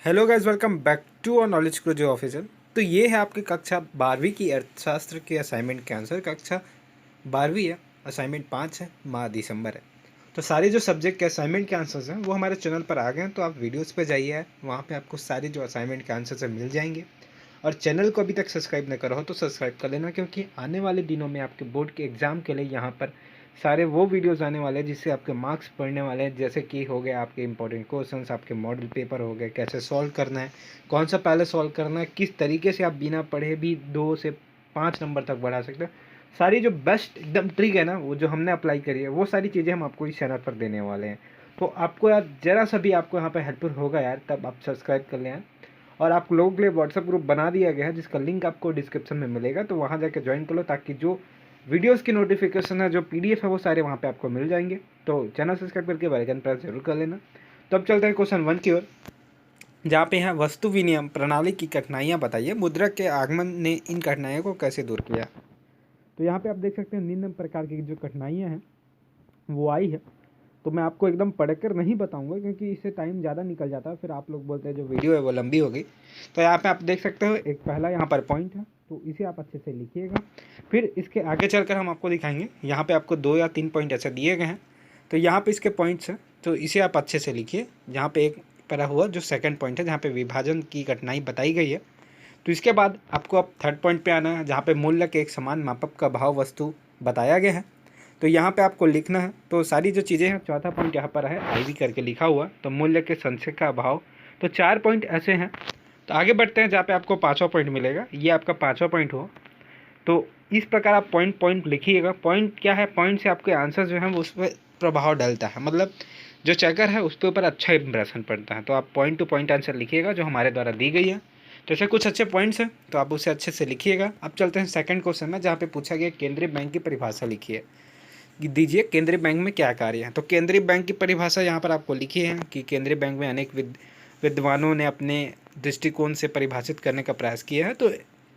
Hello guys, welcome back to our knowledge Crozo official. तो ये है आपकी कक्षा 12वीं की अर्थशास्त्र के असाइनमेंट के आंसर। कक्षा 12वीं है, असाइनमेंट 5 है, माह दिसंबर है। तो सारे जो सब्जेक्ट के असाइनमेंट के आंसर्स हैं वो हमारे चैनल पर आ गए हैं, तो आप वीडियोस पे जाइए, वहाँ पे आपको सारे जो असाइनमेंट के आंसर्स हैं मिल जाएंगे। और चैनल को अभी तक सब्सक्राइब न करो हो तो सब्सक्राइब कर लेना, क्योंकि आने वाले दिनों में आपके बोर्ड के एग्ज़ाम के लिए यहाँ पर सारे वो वीडियोस आने वाले हैं जिससे आपके मार्क्स बढ़ने वाले हैं। जैसे कि हो गए आपके इंपॉर्टेंट क्वेश्चंस, आपके मॉडल पेपर हो गए, कैसे सॉल्व करना है, कौन सा पहले सॉल्व करना है, किस तरीके से आप बिना पढ़े भी 2 से 5 नंबर तक बढ़ा सकते हैं। सारी जो बेस्ट एकदम ट्रिक है ना, वो जो हमने अप्लाई करी है, वो सारी चीज़ें हम आपको इस चैनल पर देने वाले हैं। तो आपको यार ज़रा सा भी आपको यहाँ पर हेल्पफुल होगा यार, तब आप सब्सक्राइब कर लें। और आप लोगों के लिए व्हाट्सएप ग्रुप बना दिया गया है जिसका लिंक आपको डिस्क्रिप्शन में मिलेगा, तो वहाँ जाकर ज्वाइन कर लो, ताकि जो वीडियोस की नोटिफिकेशन है, जो पीडीएफ है, वो सारे वहाँ पे आपको मिल जाएंगे। तो चैनल सब्सक्राइब करके बेल आइकन प्रेस जरूर कर लेना। तो अब चलते हैं क्वेश्चन 1 की ओर, जहाँ पे है वस्तु विनिमय प्रणाली की कठिनाइयाँ बताइए, मुद्रा के आगमन ने इन कठिनाइयों को कैसे दूर किया। तो यहाँ पे आप देख सकते हैं निम्न प्रकार की जो कठिनाइयाँ हैं वो आई है। तो मैं आपको एकदम पढ़कर नहीं बताऊंगा, क्योंकि इससे टाइम ज़्यादा निकल जाता है, फिर आप लोग बोलते हैं जो वीडियो है वो लंबी होगी। तो यहाँ पे आप देख सकते हो एक पहला यहाँ पर पॉइंट है, तो इसे आप अच्छे से लिखिएगा। फिर इसके आगे चलकर हम आपको दिखाएंगे, यहाँ पे आपको 2 या 3 पॉइंट ऐसे दिए गए हैं, तो यहाँ पे इसके पॉइंट्स हैं, तो इसे आप अच्छे से लिखिए। जहाँ पे एक पड़ा हुआ जो सेकंड पॉइंट है, जहाँ पे विभाजन की कठिनाई बताई गई है, तो इसके बाद आपको अब थर्ड पॉइंट पे आना है, जहाँ पे मूल्य के एक समान मापक का भाव वस्तु बताया गया है। तो यहाँ पे आपको लिखना है, तो सारी जो चीज़ें हैं, चौथा पॉइंट यहाँ पर है आई वी करके लिखा हुआ, तो मूल्य के संचय का भाव। तो 4 पॉइंट ऐसे हैं। तो आगे बढ़ते हैं, जहाँ पे आपको 5वां पॉइंट मिलेगा, ये आपका 5वां पॉइंट हो। तो इस प्रकार आप पॉइंट पॉइंट लिखिएगा। पॉइंट क्या है, पॉइंट से आपके आंसर जो है वो उस पर प्रभाव डालता है, मतलब जो चेकर है उस के ऊपर अच्छा इंप्रेशन पड़ता है। तो आप पॉइंट टू पॉइंट आंसर लिखिएगा जो हमारे द्वारा दी गई है। तो ऐसे कुछ अच्छे पॉइंट्स हैं, तो आप उसे अच्छे से लिखिएगा। अब चलते हैं सेकंड क्वेश्चन में, जहाँ पे पूछा गया केंद्रीय बैंक की परिभाषा लिखिए, दीजिए केंद्रीय बैंक में क्या कार्य है। तो केंद्रीय बैंक की परिभाषा यहाँ पर आपको लिखी है कि केंद्रीय बैंक में अनेक विद्वानों ने अपने दृष्टिकोण से परिभाषित करने का प्रयास किया है। तो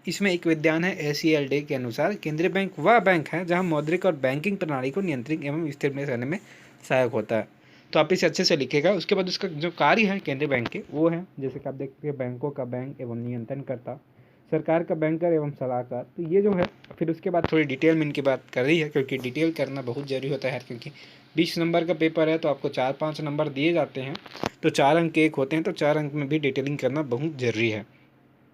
इसमें एक विद्वान है ACLD के अनुसार केंद्रीय बैंक वह बैंक है जहाँ मौद्रिक और बैंकिंग प्रणाली को नियंत्रित एवं स्थिर में रहने में सहायक होता है। तो आप इसे अच्छे से लिखेगा। उसके बाद उसका जो कार्य है केंद्रीय बैंक के, वो है जैसे कि आप देखते हैं बैंकों का बैंक एवं नियंत्रणकर्ता, सरकार का बैंकर एवं सलाहकार। तो ये जो है, फिर उसके बाद थोड़ी डिटेल में इनकी बात कर रही है, क्योंकि डिटेल करना बहुत ज़रूरी होता है, क्योंकि 20 नंबर का पेपर है, तो आपको 4-5 नंबर दिए जाते हैं, तो 4 अंक के एक होते हैं, तो 4 अंक में भी डिटेलिंग करना बहुत ज़रूरी है।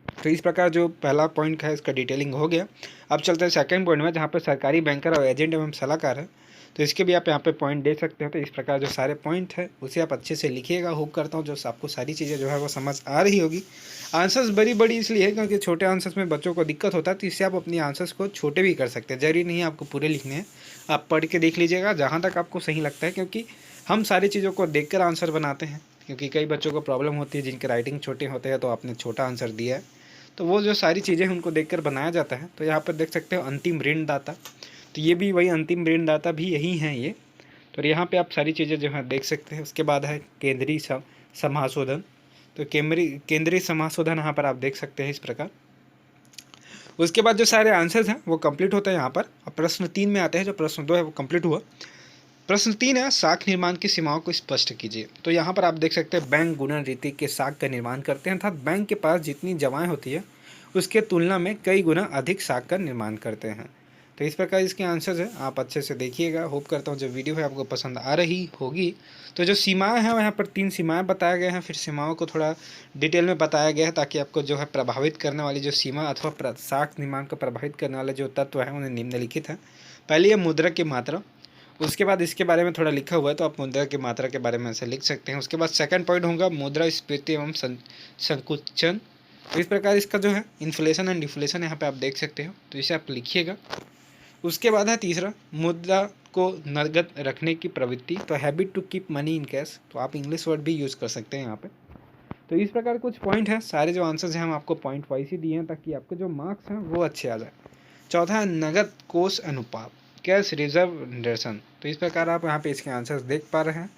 तो इस प्रकार जो पहला पॉइंट है इसका डिटेलिंग हो गया। अब चलते हैं सेकंड पॉइंट में, जहाँ पर सरकारी बैंकर और एजेंट एवं सलाहकार है, तो इसके भी आप यहाँ पे पॉइंट दे सकते हो। तो इस प्रकार जो सारे पॉइंट है उसे आप अच्छे से लिखिएगा। होप करता हूँ जो आपको सारी चीज़ें जो है वो समझ आ रही होगी। आंसर्स बड़ी बड़ी इसलिए है क्योंकि छोटे आंसर्स में बच्चों को दिक्कत होता है, तो इससे आप अपनी आंसर्स को छोटे भी कर सकते हैं। जरूरी नहीं है आपको पूरे लिखने हैं, आप पढ़ के देख लीजिएगा जहाँ तक आपको सही लगता है, क्योंकि हम सारी चीज़ों को देख कर आंसर बनाते हैं। क्योंकि कई बच्चों को प्रॉब्लम होती है जिनके राइटिंग छोटे होते हैं, तो आपने छोटा आंसर दिया है, तो वो जो सारी चीज़ें हैं उनको देखकर बनाया जाता है। तो यहाँ पर देख सकते हो अंतिम ऋणदाता, तो ये भी वही अंतिम ऋणदाता भी यही हैं ये। तो यहाँ पे आप सारी चीज़ें जो है देख सकते हैं। उसके बाद है केंद्रीय समाशोधन, तो केंद्रीय समाशोधन यहाँ पर आप देख सकते हैं इस प्रकार। उसके बाद जो सारे आंसर्स हैं वो कंप्लीट होते हैं यहाँ पर। अब प्रश्न 3 में आते हैं, जो प्रश्न 2 है वो कंप्लीट हुआ। प्रश्न 3 है साख निर्माण की सीमाओं को स्पष्ट कीजिए। तो यहाँ पर आप देख सकते हैं बैंक गुणन रीति के साख का निर्माण करते हैं, अर्थात बैंक के पास जितनी जमाएं होती है उसके तुलना में कई गुना अधिक साख का निर्माण करते हैं। तो इस प्रकार इसके आंसर्स है, आप अच्छे से देखिएगा। होप करता हूँ जो वीडियो है आपको पसंद आ रही होगी। तो जो सीमाएं हैं यहाँ पर 3 सीमाएं बताए गए हैं, फिर सीमाओं को थोड़ा डिटेल में बताया गया है, ताकि आपको जो है प्रभावित करने वाली जो सीमा अथवा साख निर्माण को प्रभावित करने वाले जो तत्व हैं उन्हें निम्नलिखित है। पहली है मुद्रा की मात्रा, उसके बाद इसके बारे में थोड़ा लिखा हुआ है, तो आप मुद्रा की मात्रा के बारे में ऐसे लिख सकते हैं। उसके बाद सेकंड पॉइंट होगा मुद्रास्फीति एवं संकुचन। तो इस प्रकार इसका जो है इन्फ्लेशन एंड डिफ्लेशन यहाँ पे आप देख सकते हो, तो इसे आप लिखिएगा। उसके बाद है तीसरा मुद्रा को नगद रखने की प्रवृत्ति, तो habit to keep money in cash, तो आप इंग्लिश वर्ड भी यूज़ कर सकते हैं यहाँ पे। तो इस प्रकार कुछ पॉइंट है, सारे जो आंसर्स हैं हम आपको पॉइंट वाइज ही दिए हैं, ताकि आपके जो मार्क्स हैं वो अच्छे आ जाए। चौथा है नगद कोष अनुपात, कैश रिजर्व निर्देशन। तो इस प्रकार आप यहाँ पे इसके आंसर्स देख पा रहे हैं।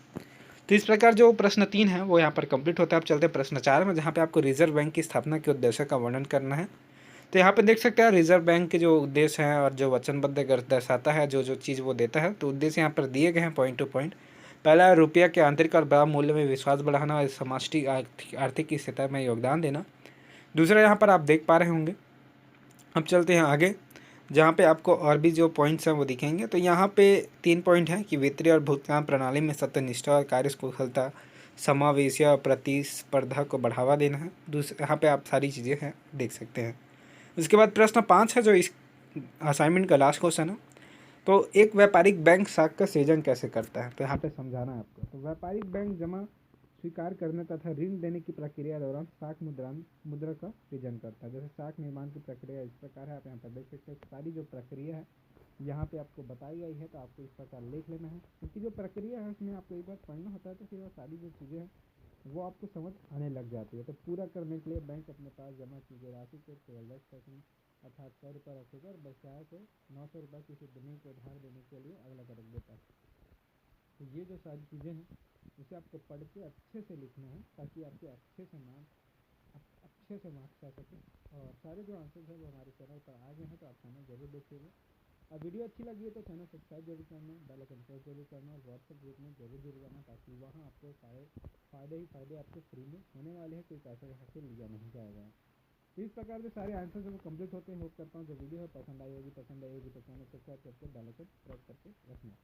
तो इस प्रकार जो प्रश्न 3 है वो यहाँ पर कंप्लीट होता है। अब चलते हैं प्रश्न 4 में, जहाँ पे आपको रिजर्व बैंक की स्थापना के उद्देश्य का वर्णन करना है। तो यहाँ पे देख सकते हैं रिजर्व बैंक के जो उद्देश्य हैं और जो वचनबद्ध दर्शाता है, जो जो चीज़ वो देता है, तो उद्देश्य यहाँ पर दिए गए हैं पॉइंट टू पॉइंट। पहला, रुपया के आंतरिक और बड़ा मूल्य में विश्वास बढ़ाना और समष्टि आर्थिक स्थिरता में योगदान देना। दूसरा, यहाँ पर आप देख पा रहे होंगे। अब चलते हैं आगे, जहाँ पे आपको और भी जो पॉइंट्स हैं वो दिखेंगे। तो यहाँ पे 3 पॉइंट हैं कि वित्तीय और भुगतान प्रणाली में सत्यनिष्ठा और कार्यकुशलता, समावेशी और प्रतिस्पर्धा को बढ़ावा देना है। दूसरे यहाँ पे आप सारी चीज़ें हैं देख सकते हैं। उसके बाद प्रश्न 5 है जो इस असाइनमेंट का लास्ट क्वेश्चन है। तो एक व्यापारिक बैंक साख का सृजन कैसे करता है, तो यहाँ पे समझाना है आपको। तो व्यापारिक बैंक जमा स्वीकार करने तथा ऋण देने की प्रक्रिया दौरान साख मुद्रा का सृजन करता है। जैसे साख निर्माण की प्रक्रिया इस प्रकार है, आप यहाँ पर देख सकते हैं। सारी जो प्रक्रिया है यहाँ पे आपको बताई गई है, तो आपको इस प्रकार लिख लेना है, क्योंकि जो प्रक्रिया है उसमें आपको एक बार पढ़ना होता है, तो फिर वो सारी जो चीज़ें हैं वो आपको समझ आने लग जाती है। तो पूरा करने के लिए बैंक अपने पास जमा की गई राशि को केवल 10% अर्थात 100 रुपये रखेगा और बकाया को 900 रुपये किसी बिल्डिंग को उधार देने के लिए अगला रख देता है। तो ये जो सारी चीज़ें हैं उसे आपको पढ़ के अच्छे से लिखना है, ताकि आपके अच्छे से मार्क्स आ सकें। और सारे जो आंसर्स हैं वो हमारे चैनल पर आ गए हैं, तो आप चैनल जरूर देखिएगा। और वीडियो अच्छी लगी है तो चैनल सब्सक्राइब जरूर करना, बेल आइकन प्रेस जरूर करना और व्हाट्सएप ग्रुप में जरूर जुड़ जाना, ताकि वहाँ आपको सारे फ़ायदे आपको फ्री में होने वाले हैं, कोई पैसा यहाँ से लिया नहीं जाएगा। तो इस प्रकार से सारे आंसर वो कंप्लीट होते हैं। होप करता हूँ जो वीडियो है पसंद आई होगी तो चैनल सब्सक्राइब करके बेल आइकन प्रेस करके रखना।